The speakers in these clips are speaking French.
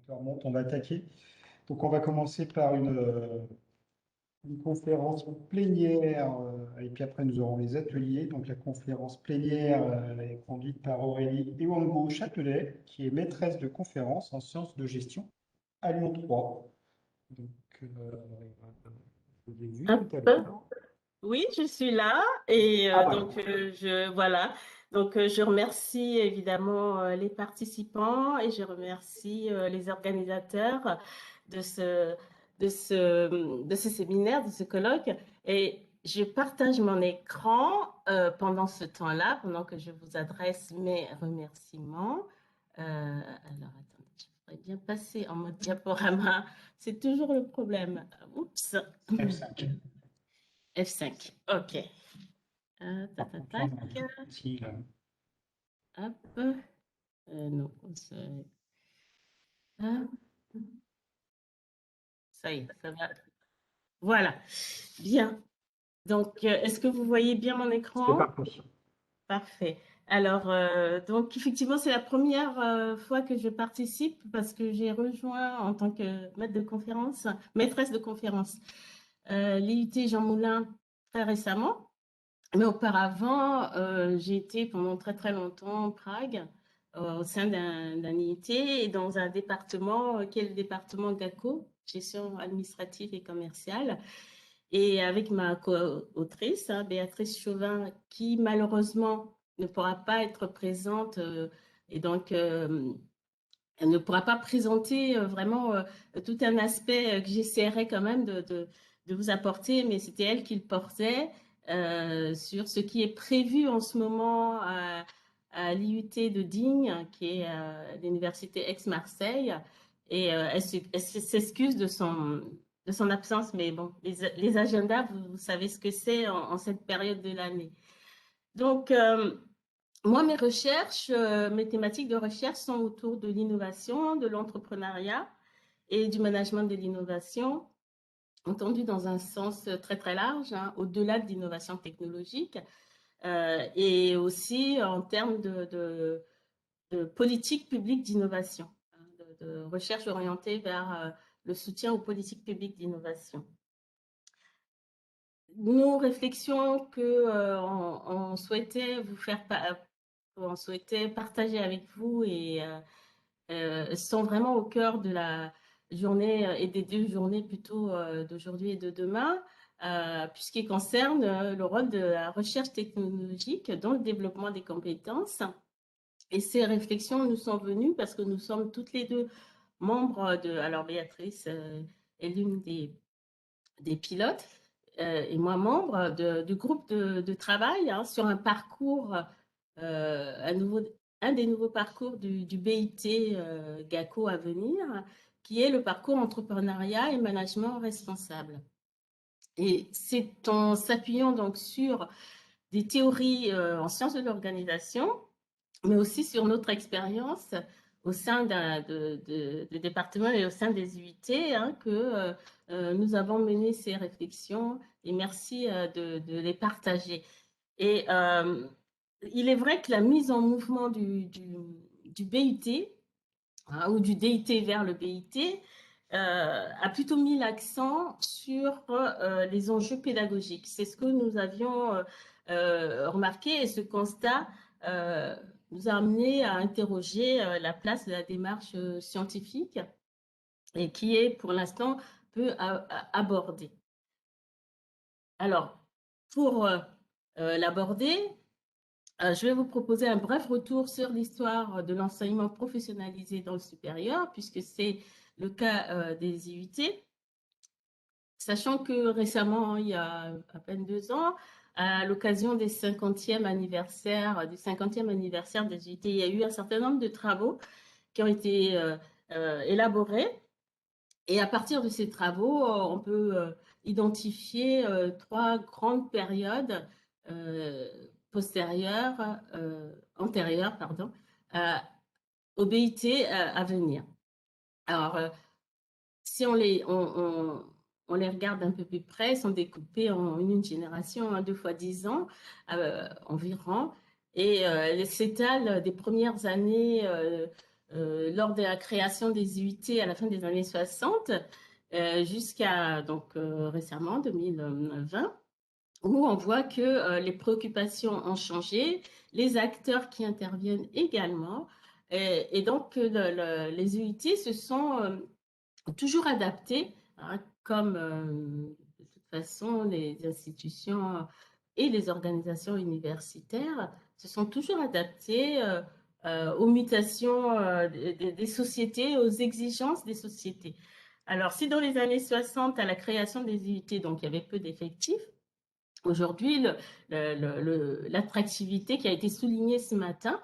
compteur monte, on va attaquer. Donc, on va commencer par une conférence plénière, et puis après, nous aurons les ateliers. Donc, la conférence plénière est conduite par Aurélie Ewango Châtelet, qui est maîtresse de conférence en sciences de gestion à Lyon 3. Donc, je vous ai vu Un tout à peu. l'heure. Oui, je suis là et Ah, voilà. donc voilà. Donc je remercie évidemment les participants et je remercie les organisateurs de ce séminaire, de ce colloque. Et je partage mon écran pendant ce temps-là, pendant que je vous adresse mes remerciements. Alors attendez, je voudrais bien passer en mode diaporama. C'est toujours le problème. Oups. F5. F5. OK. Par Tac, tac, contre, là, tac. on a un tout petit, là. Hop. Non. Hop. Ça y est, ça va. Voilà. Bien. Donc, est-ce que vous voyez bien mon C'est écran? parti. Parfait. Alors, donc, effectivement, c'est la première fois que je participe parce que j'ai rejoint en tant que maître de conférence, maîtresse de conférence, l'IUT Jean Moulin très récemment. Mais auparavant, j'ai été pendant très très longtemps en Prague, au sein d'un IIT et dans un département qui est le département GACO, gestion administrative et commerciale, et avec ma co-autrice, hein, Béatrice Chauvin, qui malheureusement ne pourra pas être présente et donc elle ne pourra pas présenter vraiment tout un aspect que j'essaierai quand même de vous apporter, mais c'était elle qui le portait sur ce qui est prévu en ce moment à l'IUT de Digne, qui est l'université Aix-Marseille. Et elle s'excuse de son absence, mais bon, les agendas, vous savez ce que c'est en cette période de l'année. Donc, moi, mes recherches, mes thématiques de recherche sont autour de l'innovation, de l'entrepreneuriat et du management de l'innovation, entendu dans un sens très très large, hein, au-delà de l'innovation technologique, et aussi en termes de politique publique d'innovation, hein, de recherche orientée vers le soutien aux politiques publiques d'innovation. Nos réflexions que on souhaitait vous faire on souhaitait partager avec vous et sont vraiment au cœur de la journée et des deux journées plutôt d'aujourd'hui et de demain, puisqu'ils concernent le rôle de la recherche technologique dans le développement des compétences. Et ces réflexions nous sont venues parce que nous sommes toutes les deux membres de, alors Béatrice est l'une des pilotes et moi membre du groupe de travail hein, sur un parcours, un des nouveaux parcours du BIT GACO à venir, qui est le parcours entrepreneuriat et management responsable. Et c'est en s'appuyant donc sur des théories en sciences de l'organisation, mais aussi sur notre expérience au sein de départements et au sein des UIT, hein, que nous avons mené ces réflexions et merci de les partager. Et il est vrai que la mise en mouvement du BIT hein, ou du DIT vers le BIT a plutôt mis l'accent sur les enjeux pédagogiques. C'est ce que nous avions remarqué et ce constat euh, nous a amené à interroger la place de la démarche scientifique et qui est pour l'instant peu abordée. Alors, pour l'aborder, je vais vous proposer un bref retour sur l'histoire de l'enseignement professionnalisé dans le supérieur, puisque c'est le cas des IUT, sachant que récemment, il y a à peine 2 ans, à l'occasion des 50e anniversaire, du 50e anniversaire des IUT, il y a eu un certain nombre de travaux qui ont été élaborés. Et à partir de ces travaux, on peut identifier 3 grandes périodes euh, antérieures, pardon, euh, au BIT à venir. Alors, si on les regarde un peu plus près, ils sont découpés en une génération, hein, 2 fois 10 ans environ, et s'étalent des premières années lors de la création des UIT à la fin des années 60 jusqu'à donc récemment 2020, où on voit que les préoccupations ont changé, les acteurs qui interviennent également, et donc les UIT se sont toujours adaptés, hein, comme de toute façon les institutions et les organisations universitaires se sont toujours adaptés aux mutations des sociétés, aux exigences des sociétés. Alors, si dans les années 60, à la création des UIT, donc il y avait peu d'effectifs, aujourd'hui, l'attractivité qui a été soulignée ce matin,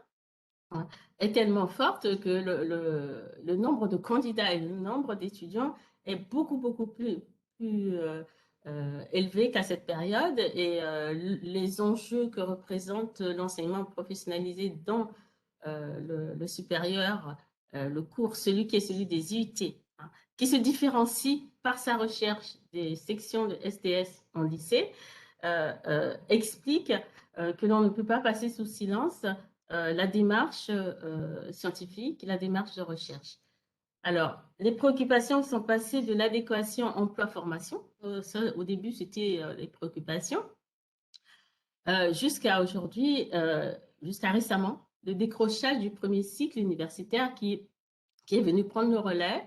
hein, est tellement forte que le nombre de candidats et le nombre d'étudiants est beaucoup plus élevé qu'à cette période. Et les enjeux que représente l'enseignement professionnalisé dans le supérieur, le cours, celui qui est celui des UT, hein, qui se différencie par sa recherche des sections de STS en lycée, explique que l'on ne peut pas passer sous silence la démarche scientifique, la démarche de recherche. Alors, les préoccupations sont passées de l'adéquation emploi-formation. Au début, c'était les préoccupations. Jusqu'à aujourd'hui, jusqu'à récemment, le décrochage du premier cycle universitaire qui est venu prendre le relais.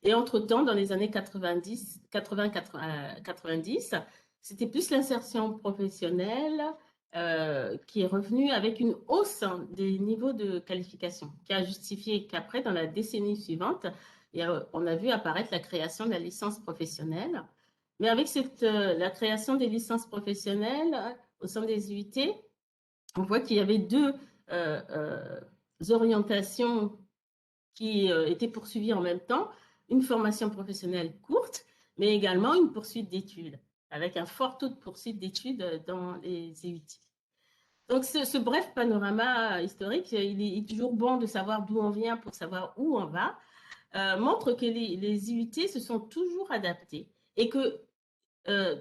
Et entre-temps, dans les années 90, 90, c'était plus l'insertion professionnelle qui est revenue avec une hausse des niveaux de qualification, qui a justifié qu'après, dans la décennie suivante, on a vu apparaître la création de la licence professionnelle. Mais avec la création des licences professionnelles au sein des UIT, on voit qu'il y avait deux orientations qui étaient poursuivies en même temps, une formation professionnelle courte, mais également une poursuite d'études, avec un fort taux de poursuite d'études dans les UIT. Donc, ce bref panorama historique, il est toujours bon de savoir d'où on vient pour savoir où on va, montre que les UIT se sont toujours adaptés et que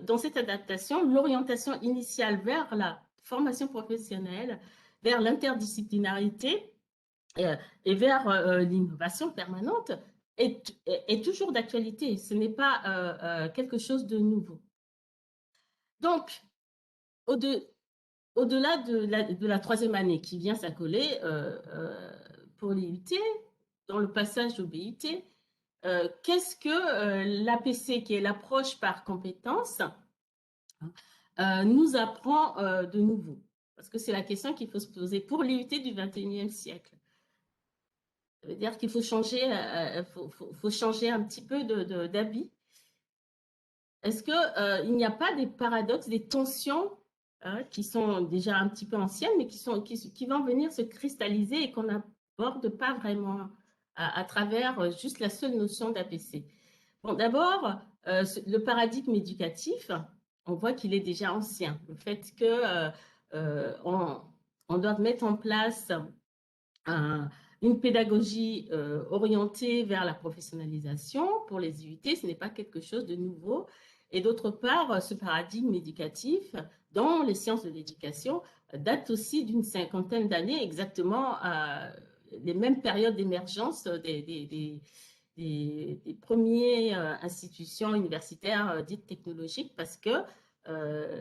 dans cette adaptation, l'orientation initiale vers la formation professionnelle, vers l'interdisciplinarité et vers l'innovation permanente est toujours d'actualité. Ce n'est pas quelque chose de nouveau. Donc, au-delà de la troisième année qui vient s'accoler pour l'IUT, dans le passage au BIT, qu'est-ce que l'APC, qui est l'approche par compétences, nous apprend de nouveau? Parce que c'est la question qu'il faut se poser pour l'IUT du 21e siècle. Ça veut dire qu'il faut changer, faut changer un petit peu d'habit. Est-ce qu'il n'y a pas des paradoxes, des tensions qui sont déjà un petit peu anciennes, mais qui vont venir se cristalliser et qu'on n'aborde pas vraiment à travers juste la seule notion d'APC? Bon, d'abord, le paradigme éducatif, on voit qu'il est déjà ancien. Le fait que on doit mettre en place une pédagogie orientée vers la professionnalisation pour les UIT, ce n'est pas quelque chose de nouveau. Et d'autre part, ce paradigme éducatif dans les sciences de l'éducation date aussi d'une cinquantaine d'années, exactement à les mêmes périodes d'émergence des premières institutions universitaires dites technologiques, parce que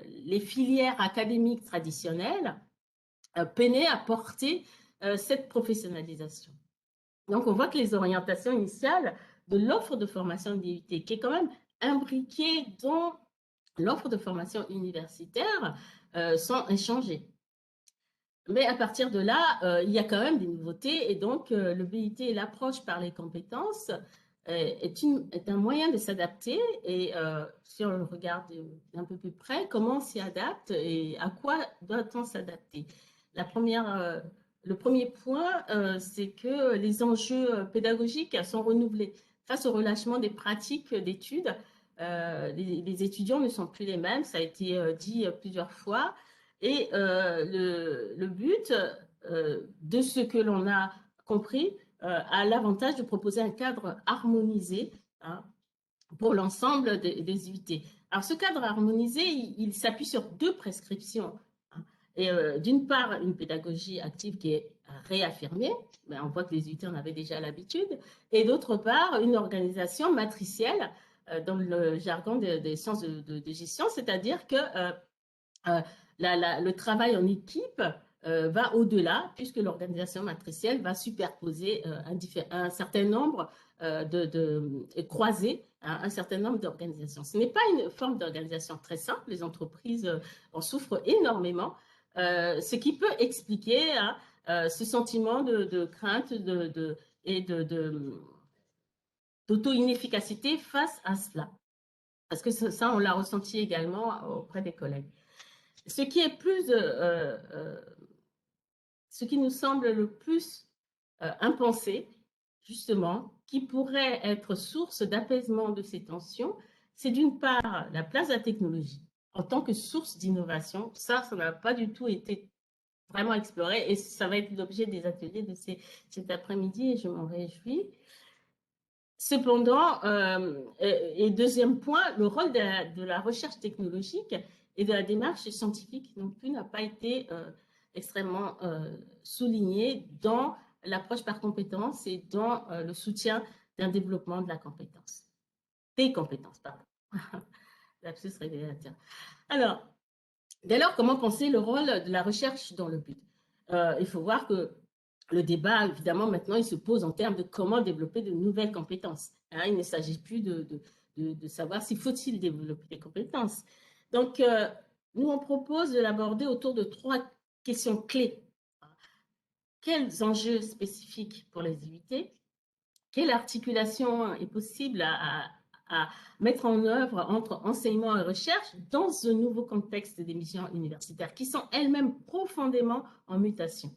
les filières académiques traditionnelles peinaient à porter cette professionnalisation. Donc, on voit que les orientations initiales de l'offre de formation d'IUT, qui est quand même imbriquée dans l'offre de formation universitaire, sont inchangées. Mais à partir de là, il y a quand même des nouveautés, et donc le BIT et l'approche par les compétences est un moyen de s'adapter. Et si on le regarde d'un peu plus près, comment on s'y adapte et à quoi doit-on s'adapter? Le premier point, c'est que les enjeux pédagogiques sont renouvelés. Face au relâchement des pratiques d'études, les étudiants ne sont plus les mêmes, ça a été dit plusieurs fois. Et le but de ce que l'on a compris a l'avantage de proposer un cadre harmonisé, hein, pour l'ensemble des UIT. Alors, ce cadre harmonisé, il s'appuie sur deux prescriptions, hein, Et d'une part, une pédagogie active qui est réaffirmée, mais on voit que les UT en avaient déjà l'habitude, et d'autre part, une organisation matricielle dans le jargon des sciences de gestion, c'est-à-dire que le travail en équipe va au-delà, puisque l'organisation matricielle va superposer un certain nombre croiser un certain nombre d'organisations. Ce n'est pas une forme d'organisation très simple, les entreprises en souffrent énormément, ce qui peut expliquer ce sentiment de crainte et d'auto-inefficacité face à cela. Parce que ça, on l'a ressenti également auprès des collègues. Ce qui est ce qui nous semble le plus impensé, justement, qui pourrait être source d'apaisement de ces tensions, c'est d'une part la place de la technologie en tant que source d'innovation. Ça n'a pas du tout été vraiment exploré et ça va être l'objet des ateliers de cet après-midi et je m'en réjouis. Cependant, et deuxième point, le rôle de la recherche technologique et de la démarche scientifique non plus n'a pas été extrêmement souligné dans l'approche par compétence et dans le soutien d'un développement de la compétence. Des compétences, pardon. Lapsus révélateur. Alors, dès lors, comment penser le rôle de la recherche dans le but? Il faut voir que le débat, évidemment, maintenant, il se pose en termes de comment développer de nouvelles compétences. Hein, il ne s'agit plus de savoir s'il faut-il développer des compétences. Donc, nous, on propose de l'aborder autour de 3 questions clés. Quels enjeux spécifiques pour les UT? Quelle articulation est possible à mettre en œuvre entre enseignement et recherche dans ce nouveau contexte des missions universitaires qui sont elles-mêmes profondément en mutation?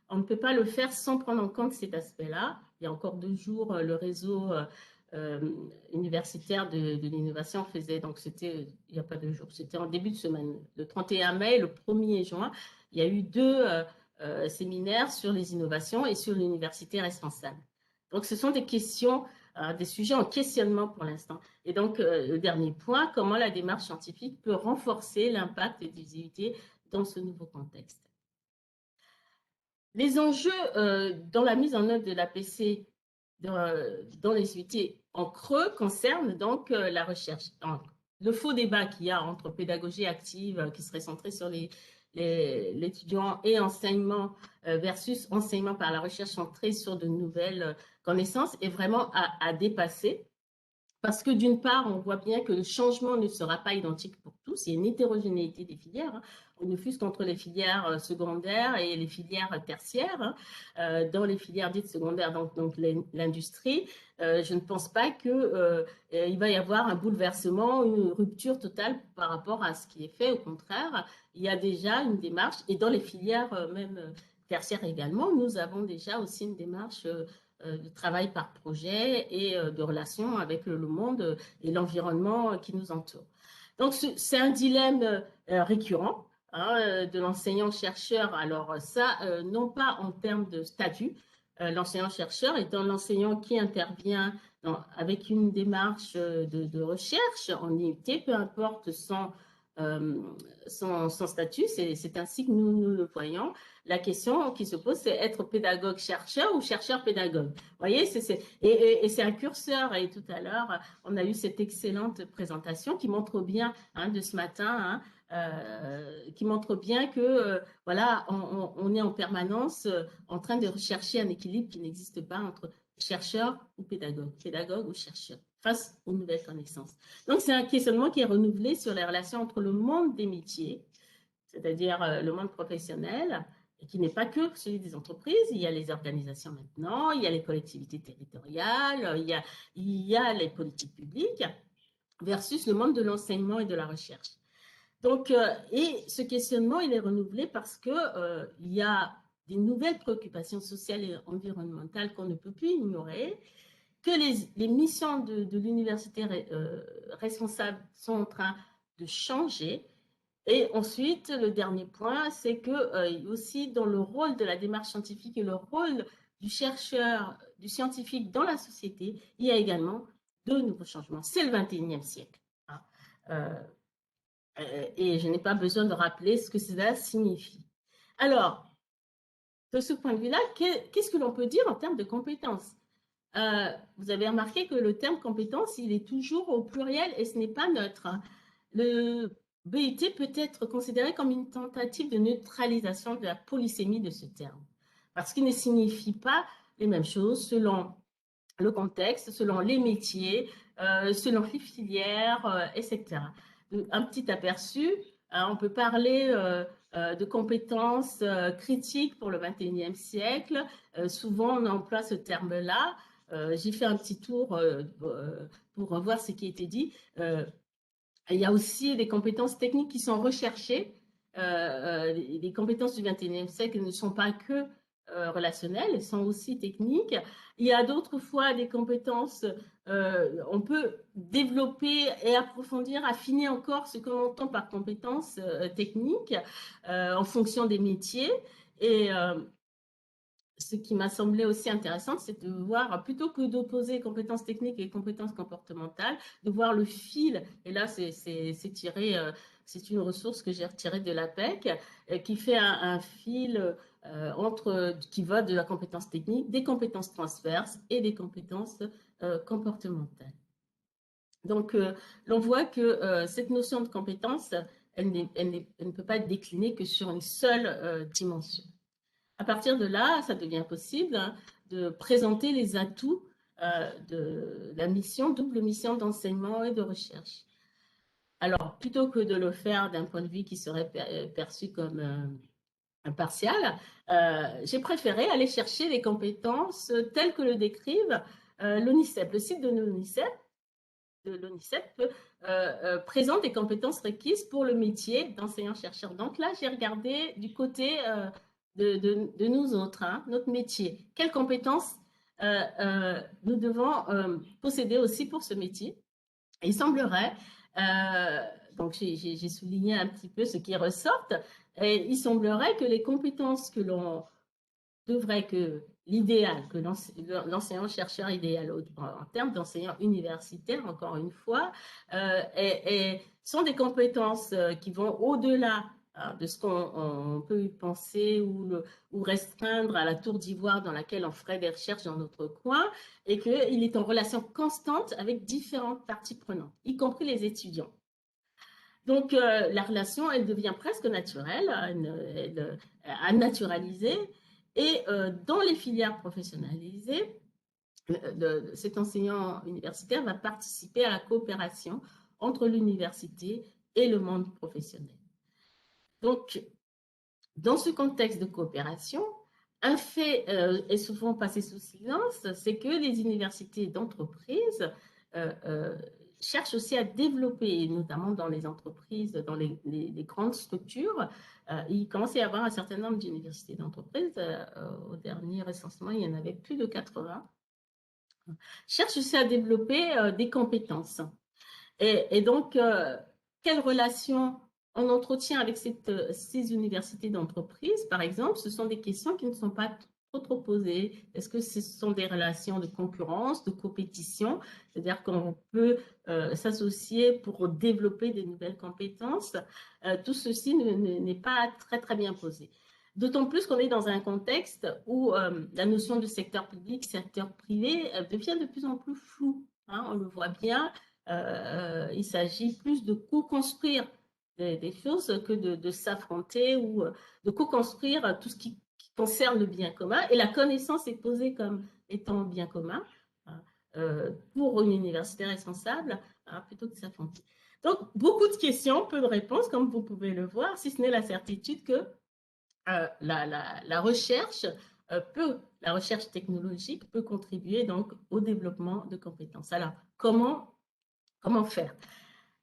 On ne peut pas le faire sans prendre en compte cet aspect-là. Il y a encore 2 jours, le réseau universitaire de l'innovation faisait, donc c'était il n'y a pas 2 jours, c'était en début de semaine, le 31 mai, le 1er juin, il y a eu 2 séminaires sur les innovations et sur l'université responsable. Donc ce sont des questions, des sujets en questionnement pour l'instant. Et donc le dernier point, comment la démarche scientifique peut renforcer l'impact des IUT dans ce nouveau contexte. Les enjeux dans la mise en œuvre de l'APC dans les UT en creux concernent donc la recherche. Donc, le faux débat qu'il y a entre pédagogie active qui serait centrée sur l'étudiant et enseignement versus enseignement par la recherche centrée sur de nouvelles connaissances est vraiment à dépasser. Parce que d'une part, on voit bien que le changement ne sera pas identique pour tous. Il y a une hétérogénéité des filières. On ne fuse qu'entre les filières secondaires et les filières tertiaires. Dans les filières dites secondaires, donc l'industrie, je ne pense pas qu'il va y avoir un bouleversement, une rupture totale par rapport à ce qui est fait. Au contraire, il y a déjà une démarche. Et dans les filières même tertiaires également, nous avons déjà aussi une démarche de travail par projet et de relations avec le monde et l'environnement qui nous entoure. Donc, c'est un dilemme récurrent hein, de l'enseignant-chercheur. Alors ça, non pas en termes de statut, l'enseignant-chercheur étant l'enseignant qui intervient avec une démarche de recherche en IUT, peu importe son statut, c'est ainsi que nous le voyons. La question qui se pose, c'est être pédagogue-chercheur ou chercheur-pédagogue. Vous voyez, et c'est un curseur. Et tout à l'heure, on a eu cette excellente présentation qui montre bien, hein, de ce matin, qui montre bien que, voilà, on est en permanence en train de rechercher un équilibre qui n'existe pas entre chercheur ou pédagogue ou chercheur, face aux nouvelles connaissances. Donc, c'est un questionnement qui est renouvelé sur les relations entre le monde des métiers, c'est-à-dire le monde professionnel, et qui n'est pas que celui des entreprises. Il y a les organisations maintenant, il y a les collectivités territoriales, il y a les politiques publiques, versus le monde de l'enseignement et de la recherche. Donc, et ce questionnement, il est renouvelé parce qu'il y a des nouvelles préoccupations sociales et environnementales qu'on ne peut plus ignorer, que les missions de l'université responsable sont en train de changer. Et ensuite, le dernier point, c'est que aussi dans le rôle de la démarche scientifique et le rôle du chercheur, du scientifique dans la société, il y a également de nouveaux changements. C'est le 21e siècle. Hein. Et je n'ai pas besoin de rappeler ce que cela signifie. Alors, de ce point de vue-là, qu'est-ce que l'on peut dire en termes de compétences? Vous avez remarqué que le terme compétence, il est toujours au pluriel et ce n'est pas neutre. Le BUT peut être considéré comme une tentative de neutralisation de la polysémie de ce terme, parce qu'il ne signifie pas les mêmes choses selon le contexte, selon les métiers, selon les filières, etc. Un petit aperçu, on peut parler de compétences critiques pour le 21e siècle. Souvent, on emploie ce terme-là. J'ai fait un petit tour pour voir ce qui était dit. Il y a aussi des compétences techniques qui sont recherchées. Les compétences du 21e siècle ne sont pas que relationnelles, elles sont aussi techniques. Il y a d'autres fois des compétences, on peut développer et approfondir, affiner encore ce qu'on entend par compétences techniques en fonction des métiers. Et ce qui m'a semblé aussi intéressant, c'est de voir, plutôt que d'opposer compétences techniques et compétences comportementales, de voir le fil, et là c'est tiré, c'est une ressource que j'ai retirée de l'APEC, qui fait un fil qui va de la compétence technique, des compétences transverses et des compétences comportementales. Donc, l'on voit que cette notion de compétence, elle ne peut pas être déclinée que sur une seule dimension. À partir de là, ça devient possible de présenter les atouts de la mission, double mission d'enseignement et de recherche. Alors, plutôt que de le faire d'un point de vue qui serait perçu comme impartial, j'ai préféré aller chercher les compétences telles que le décrivent l'ONICEP. Le site de l'ONICEP présente des compétences requises pour le métier d'enseignant-chercheur. Donc là, j'ai regardé du côté de nous autres, hein, notre métier. Quelles compétences nous devons posséder aussi pour ce métier? Et il semblerait, donc j'ai souligné un petit peu ce qui ressort, et il semblerait que les compétences que l'on devrait, que l'idéal, que l'enseignant-chercheur idéal en termes d'enseignant universitaire, encore une fois, sont des compétences qui vont au-delà de ce qu'on peut penser ou restreindre à la tour d'ivoire dans laquelle on ferait des recherches dans notre coin, et qu'il est en relation constante avec différentes parties prenantes, y compris les étudiants. Donc, la relation, elle devient presque naturelle, à naturaliser. Et dans les filières professionnalisées, cet enseignant universitaire va participer à la coopération entre l'université et le monde professionnel. Donc, dans ce contexte de coopération, un fait est souvent passé sous silence, c'est que les universités d'entreprise cherchent aussi à développer, notamment dans les entreprises, dans les grandes structures. Il commence à y avoir un certain nombre d'universités d'entreprise. Au dernier recensement, il y en avait plus de 80. Cherchent aussi à développer des compétences. Et donc, quelle relation on entretient avec ces universités d'entreprise, par exemple? Ce sont des questions qui ne sont pas trop posées. Est-ce que ce sont des relations de concurrence, de compétition? C'est-à-dire qu'on peut s'associer pour développer des nouvelles compétences. Tout ceci n'est pas très bien posé. D'autant plus qu'on est dans un contexte où la notion de secteur public, secteur privé devient de plus en plus floue. Hein, on le voit bien. Il s'agit plus de co-construire des choses que de s'affronter ou de co-construire tout ce qui concerne le bien commun. Et la connaissance est posée comme étant bien commun pour une université responsable plutôt que de s'affronter. Donc, beaucoup de questions, peu de réponses, comme vous pouvez le voir, si ce n'est la certitude que la recherche la recherche technologique peut contribuer donc au développement de compétences. Alors, comment faire?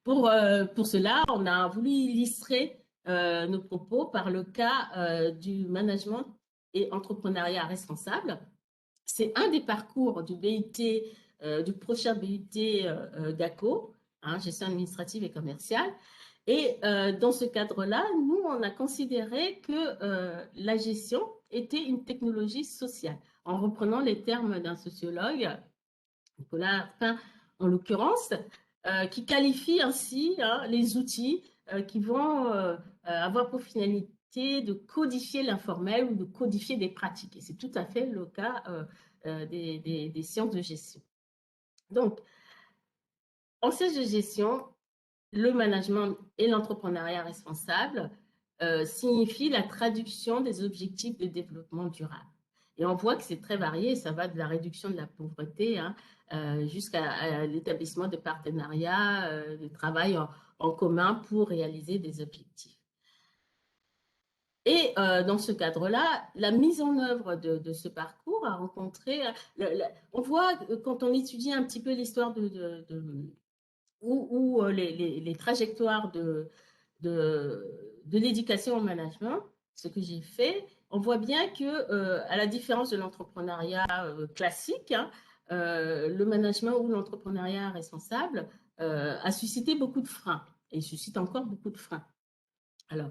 Pour cela, on a voulu illustrer nos propos par le cas du management et entrepreneuriat responsable. C'est un des parcours du BUT, du prochain BUT GACO, hein, gestion administrative et commerciale. Et dans ce cadre-là, nous, on a considéré que la gestion était une technologie sociale, en reprenant les termes d'un sociologue, Nicolas Arpin en l'occurrence, qui qualifie ainsi les outils qui vont avoir pour finalité de codifier l'informel ou de codifier des pratiques. Et c'est tout à fait le cas des sciences de gestion. Donc, en sciences de gestion, le management et l'entrepreneuriat responsable signifie la traduction des objectifs de développement durable. Et on voit que c'est très varié, ça va de la réduction de la pauvreté hein, jusqu'à l'établissement de partenariats, de travail en commun pour réaliser des objectifs. Et dans ce cadre-là, la mise en œuvre de ce parcours a rencontré, on voit quand on étudie un petit peu l'histoire ou les trajectoires de l'éducation au management, ce que j'ai fait, on voit bien que, à la différence de l'entrepreneuriat classique, hein, le management ou l'entrepreneuriat responsable a suscité beaucoup de freins et suscite encore beaucoup de freins. Alors,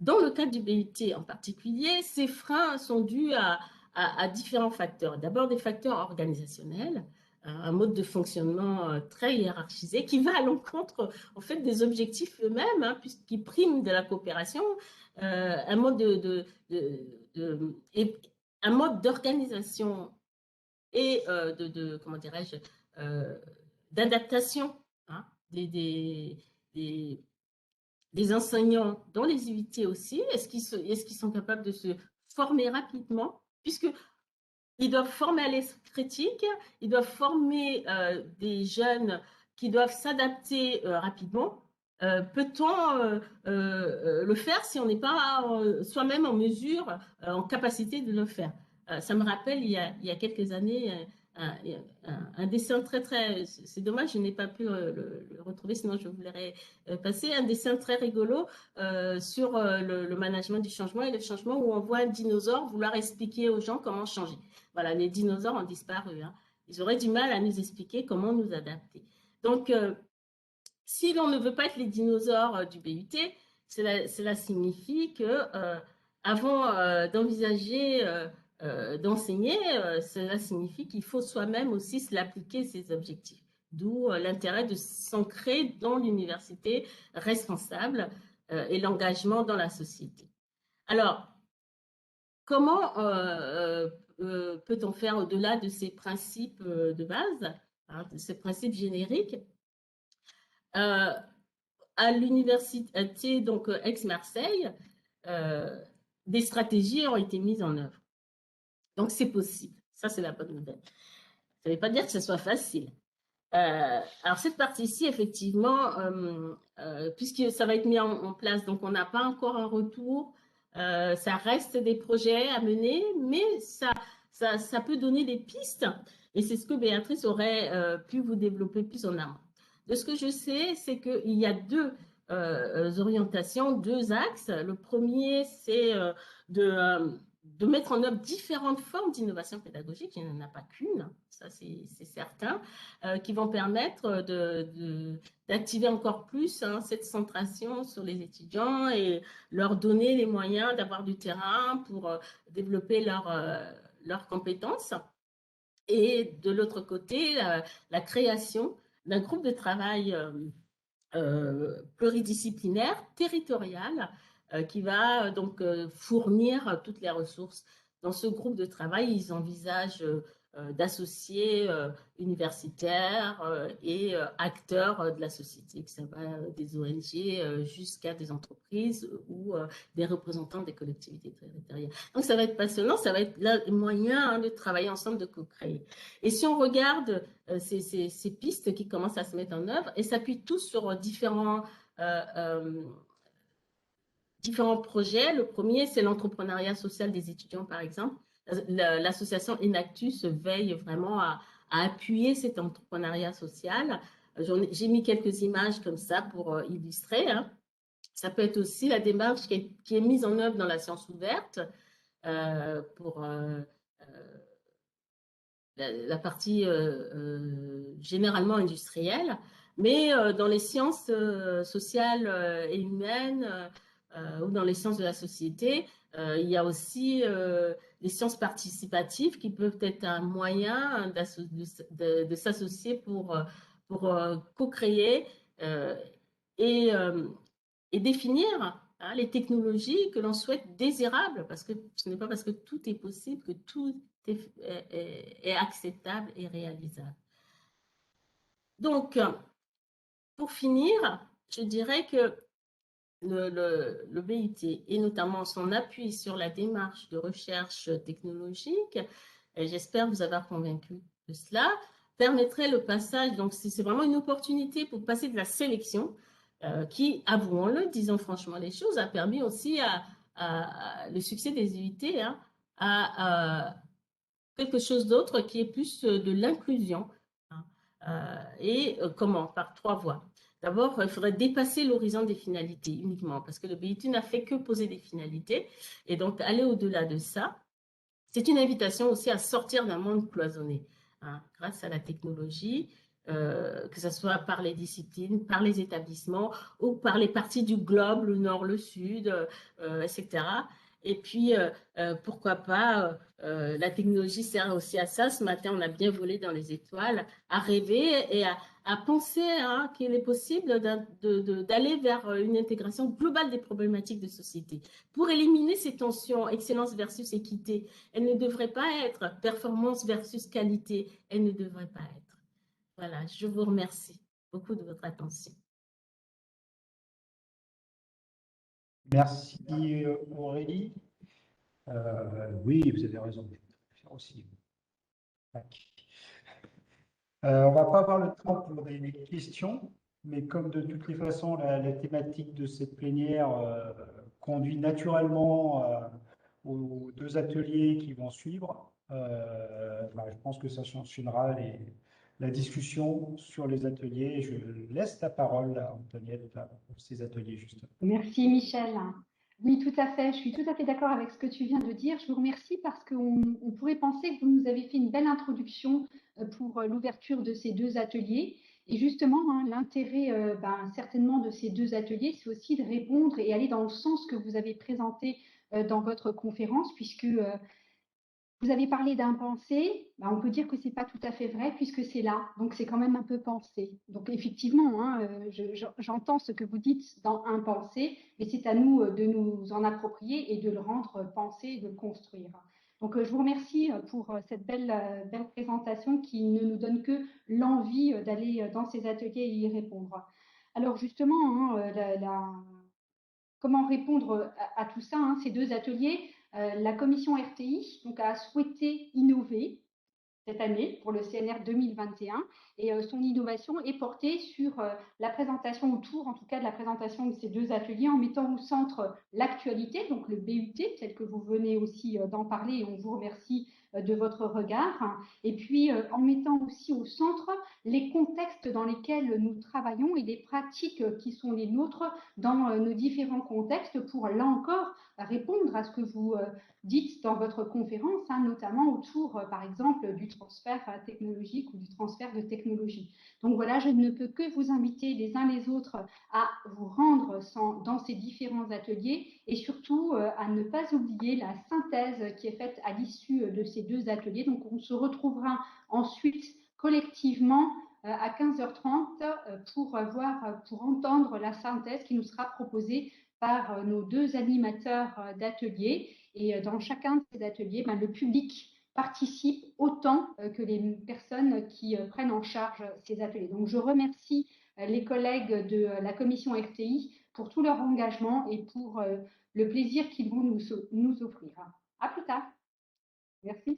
dans le cas du BUT en particulier, ces freins sont dus à différents facteurs. D'abord, des facteurs organisationnels, un mode de fonctionnement très hiérarchisé qui va à l'encontre en fait, des objectifs eux-mêmes, hein, puisqu'ils priment de la coopération, un mode un mode d'organisation et comment dirais-je, d'adaptation hein, des enseignants dans les UIT aussi. Est-ce qu'ils sont capables de se former rapidement, puisqu'ils doivent former à l'esprit critique, ils doivent former des jeunes qui doivent s'adapter rapidement. Peut-on le faire si on n'est pas soi-même en mesure, en capacité de le faire? Ça me rappelle, il y a quelques années, un, un dessin très, c'est dommage, je n'ai pas pu le retrouver, sinon je vous l'aurais passé, un dessin très rigolo sur le management du changement et le changement où on voit un dinosaure vouloir expliquer aux gens comment changer. Voilà, les dinosaures ont disparu. Hein. Ils auraient du mal à nous expliquer comment nous adapter. Donc, si l'on ne veut pas être les dinosaures du BUT, cela signifie que avant d'envisager d'enseigner, cela signifie qu'il faut soi-même aussi se l'appliquer ces objectifs. D'où l'intérêt de s'ancrer dans l'université responsable et l'engagement dans la société. Alors, comment peut-on faire au-delà de ces principes de base, hein, de ces principes génériques à l'université donc Aix-Marseille, des stratégies ont été mises en œuvre. Donc c'est possible. Ça c'est la bonne nouvelle. Ça ne veut pas dire que ce soit facile. Alors cette partie-ci, effectivement, puisque ça va être mis en place, donc on n'a pas encore un retour. Ça reste des projets à mener, mais ça peut donner des pistes. Et c'est ce que Béatrice aurait pu vous développer plus en amont. De ce que je sais, c'est qu'il y a deux orientations, deux axes. Le premier, c'est de mettre en œuvre différentes formes d'innovation pédagogique. Il n'y en a pas qu'une, ça c'est certain, qui vont permettre d'activer encore plus hein, cette centration sur les étudiants et leur donner les moyens d'avoir du terrain pour développer leurs compétences. Et de l'autre côté, la création d'un groupe de travail pluridisciplinaire, territorial, qui va donc fournir toutes les ressources. Dans ce groupe de travail, ils envisagent d'associer universitaires et acteurs de la société, que ça va des ONG jusqu'à des entreprises ou des représentants des collectivités territoriales. Donc ça va être passionnant, ça va être le moyen hein, de travailler ensemble, de co-créer. Et si on regarde ces pistes qui commencent à se mettre en œuvre, et s'appuient tous sur différents projets. Le premier, c'est l'entrepreneuriat social des étudiants, par exemple. L'association Enactus veille vraiment à appuyer cet entrepreneuriat social. J'ai mis quelques images comme ça pour illustrer. Hein. Ça peut être aussi la démarche qui est mise en œuvre dans la science ouverte pour la partie généralement industrielle, mais dans les sciences sociales et humaines ou dans les sciences de la société, il y a aussi les sciences participatives qui peuvent être un moyen de s'associer pour co-créer et et définir les technologies que l'on souhaite désirables, parce que ce n'est pas parce que tout est possible que tout est acceptable et réalisable. Donc, pour finir, je dirais que le BIT, et notamment son appui sur la démarche de recherche technologique, j'espère vous avoir convaincu de cela, permettrait le passage, donc c'est vraiment une opportunité pour passer de la sélection, qui, avouons-le, disons franchement les choses, a permis aussi le succès des UIT, hein, à quelque chose d'autre qui est plus de l'inclusion. Hein. Comment? Par 3 voies. D'abord, il faudrait dépasser l'horizon des finalités uniquement, parce que le BIT n'a fait que poser des finalités. Et donc, aller au-delà de ça, c'est une invitation aussi à sortir d'un monde cloisonné, hein, grâce à la technologie, que ce soit par les disciplines, par les établissements ou par les parties du globe, le nord, le sud, etc. Et puis, pourquoi pas, la technologie sert aussi à ça. Ce matin, on a bien volé dans les étoiles, à rêver et à penser, hein, qu'il est possible d'aller vers une intégration globale des problématiques de société pour éliminer ces tensions, excellence versus équité. Elle ne devrait pas être performance versus qualité. Elle ne devrait pas être. Voilà, je vous remercie beaucoup de votre attention. Merci Aurélie. Oui, vous avez raison. Je vais faire aussi. On va pas avoir le temps pour des questions, mais comme de toutes les façons, la thématique de cette plénière conduit naturellement aux 2 ateliers qui vont suivre, je pense que ça enchaînera la discussion sur les ateliers. Je laisse la parole à Antoniette pour ces ateliers, justement. Merci Michel. Oui, tout à fait. Je suis tout à fait d'accord avec ce que tu viens de dire. Je vous remercie parce qu'on pourrait penser que vous nous avez fait une belle introduction pour l'ouverture de ces 2 ateliers. Et justement, hein, l'intérêt certainement de ces 2 ateliers, c'est aussi de répondre et aller dans le sens que vous avez présenté dans votre conférence, puisque vous avez parlé d'impensé, on peut dire que c'est pas tout à fait vrai puisque c'est là, donc c'est quand même un peu pensé. Donc effectivement, hein, j'entends ce que vous dites dans impensé, mais c'est à nous de nous en approprier et de le rendre pensé et de le construire. Donc je vous remercie pour cette belle présentation qui ne nous donne que l'envie d'aller dans ces ateliers et y répondre. Alors justement, hein, comment répondre à tout ça, hein, ces 2 ateliers? La commission RTI donc, a souhaité innover cette année pour le CNR 2021 et son innovation est portée sur la présentation autour, en tout cas de la présentation de ces 2 ateliers en mettant au centre l'actualité, donc le BUT, tel que vous venez aussi d'en parler et on vous remercie de votre regard, et puis en mettant aussi au centre les contextes dans lesquels nous travaillons et les pratiques qui sont les nôtres dans nos différents contextes pour, là encore, répondre à ce que vous dites dans votre conférence, hein, notamment autour, par exemple, du transfert technologique ou du transfert de technologie. Donc voilà, je ne peux que vous inviter les uns les autres à vous rendre dans ces différents ateliers et surtout à ne pas oublier la synthèse qui est faite à l'issue de ces 2 ateliers. Donc on se retrouvera ensuite collectivement à 15h30 pour entendre la synthèse qui nous sera proposée par nos 2 animateurs d'ateliers. Et dans chacun de ces ateliers, le public participe autant que les personnes qui prennent en charge ces ateliers. Donc, je remercie les collègues de la commission RTI pour tout leur engagement et pour le plaisir qu'ils vont nous offrir. À plus tard. Merci.